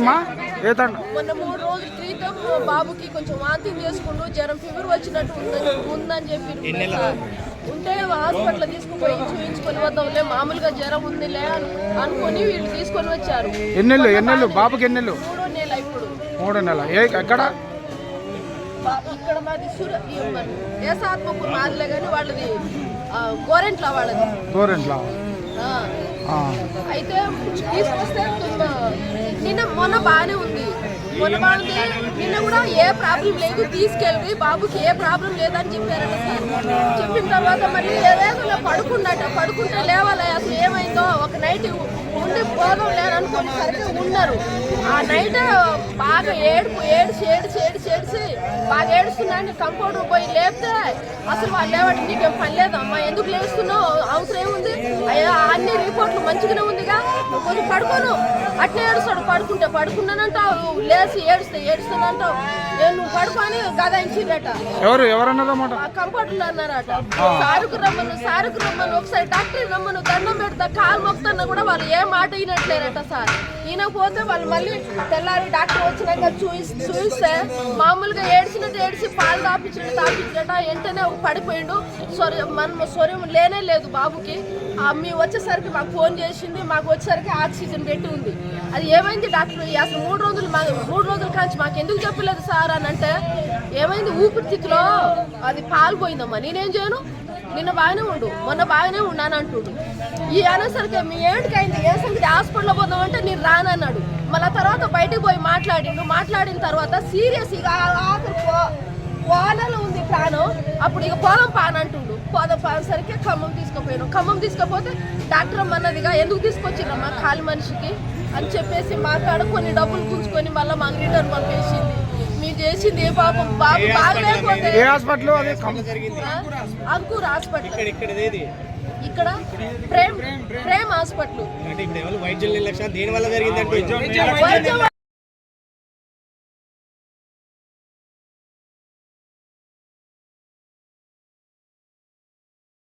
మొన్న 3 రోజుల క్రితం బాబుకి కొంచెం వాంతింగ్ చేసుకుంటూ జ్వరం ఫీవర్ వచ్చినట్టు ఉందని చెప్పి ఉంటే హాస్పిటల్ తీసుకుపోయి చూపించుకొని వద్దాంలే, మామూలుగా జ్వరం ఉందిలే అనుకొని వీళ్ళు తీసుకొని వచ్చారు. ఎన్నెళ్ళు బాబుకి? 3వ నెల ఇప్పుడు. 3వ నెల. ఎక్కడ? ఇక్కడ మాది ఏసాత్మకు మాదిలే కానీ వాళ్ళది గోరెంట్ల. అయితే తీసుకొస్తే మొన్న బాగానే ఉంది. నిన్న కూడా ఏ ప్రాబ్లం లేదు, తీసుకెళ్ళి బాబుకి ఏ ప్రాబ్లం లేదని చెప్పారట సార్. చెప్పిన తర్వాత మళ్ళీ ఏదో పడుకుంటే లేవాలి, అసలు ఏమైందో ఒక నైట్ ఉండి పోదాం లేదనుకుని సరిగ్గా ఉన్నారు. ఆ నైట్ బాగా ఏడ్చి బాగా ఏడుస్తున్నాను. కంపౌండర్ పోయి లేపితే అసలు వాళ్ళు లేవండి, నీకేం పని లేదమ్మా, ఎందుకు లేస్తున్నావు, అవసరం ఏముంది, అన్ని రిపోర్ట్లు మంచిగానే ఉందిగా, కొంచెం పడుకోను అట్నే ఏడుస్తాడు. పడుకున్నానంటావు, లేచి ఏడుస్తానంటావు, నువ్వు పడుకొని గదాయించిరట. ఎవరన్నమాట? కంపౌండర్లు అన్నారట. సారుకు రమ్మను ఒకసారి డాక్టర్ రమ్మను, దండం పెడతా, కాలు మొక్కుతున్నా కూడా వాళ్ళు ఏ మాట అయినట్లేరట సార్. ఈయనపోతే వాళ్ళు మళ్ళీ తెల్లారి డాక్టర్ వచ్చినాక చూయిస్తే మామూలుగా ఏడ్చి పాలు తాపించట. వెంటనే పడిపోయిండు. స్వరం లేనే లేదు బాబుకి. మీ వచ్చేసరికి మాకు ఫోన్ చేసింది, మాకు వచ్చేసరికి ఆక్సిజన్ పెట్టి ఉంది. అది ఏమైంది డాక్టర్, అసలు 3 రోజుల కాంచి మాకు ఎందుకు చెప్పలేదు సార్ అని అంటే, ఏమైంది ఊపిరితిత్తులో అది పాలు పోయిందమ్మా, నేనేం చేయను, నిన్న బాగానే ఉండు, మొన్న బాగానే ఉన్నాను అంటుడు. ఈ అనేసరికి మీ ఏంటికైంది, ఏ సంగతి హాస్పిటల్లో పోదామంటే నేను రానన్నాడు. మళ్ళీ తర్వాత బయటకు పోయి మాట్లాడిన తర్వాత సీరియస్ ఇక పోలలో ఉంది ప్రాణం. అప్పుడు ఇక పోదాం పానంటుండు. పోదాం పానేసరికి ఖమ్మం తీసుకుపోతే డాక్టర్ అమ్మన్నదిగా, ఎందుకు తీసుకొచ్చిరమ్మా ఖాళీ మనిషికి అని చెప్పేసి మాట్లాడ కొన్ని డబ్బులు గుంజుకొని మళ్ళీ మాకు రిటర్న్ పంపేసింది. మీరు చేసింది ఏ పాపం, బాబు బాగలేకపోతే అంకూర్ హాస్పిటల్, ఇక్కడ ప్రేమ్ హాస్పిటల్.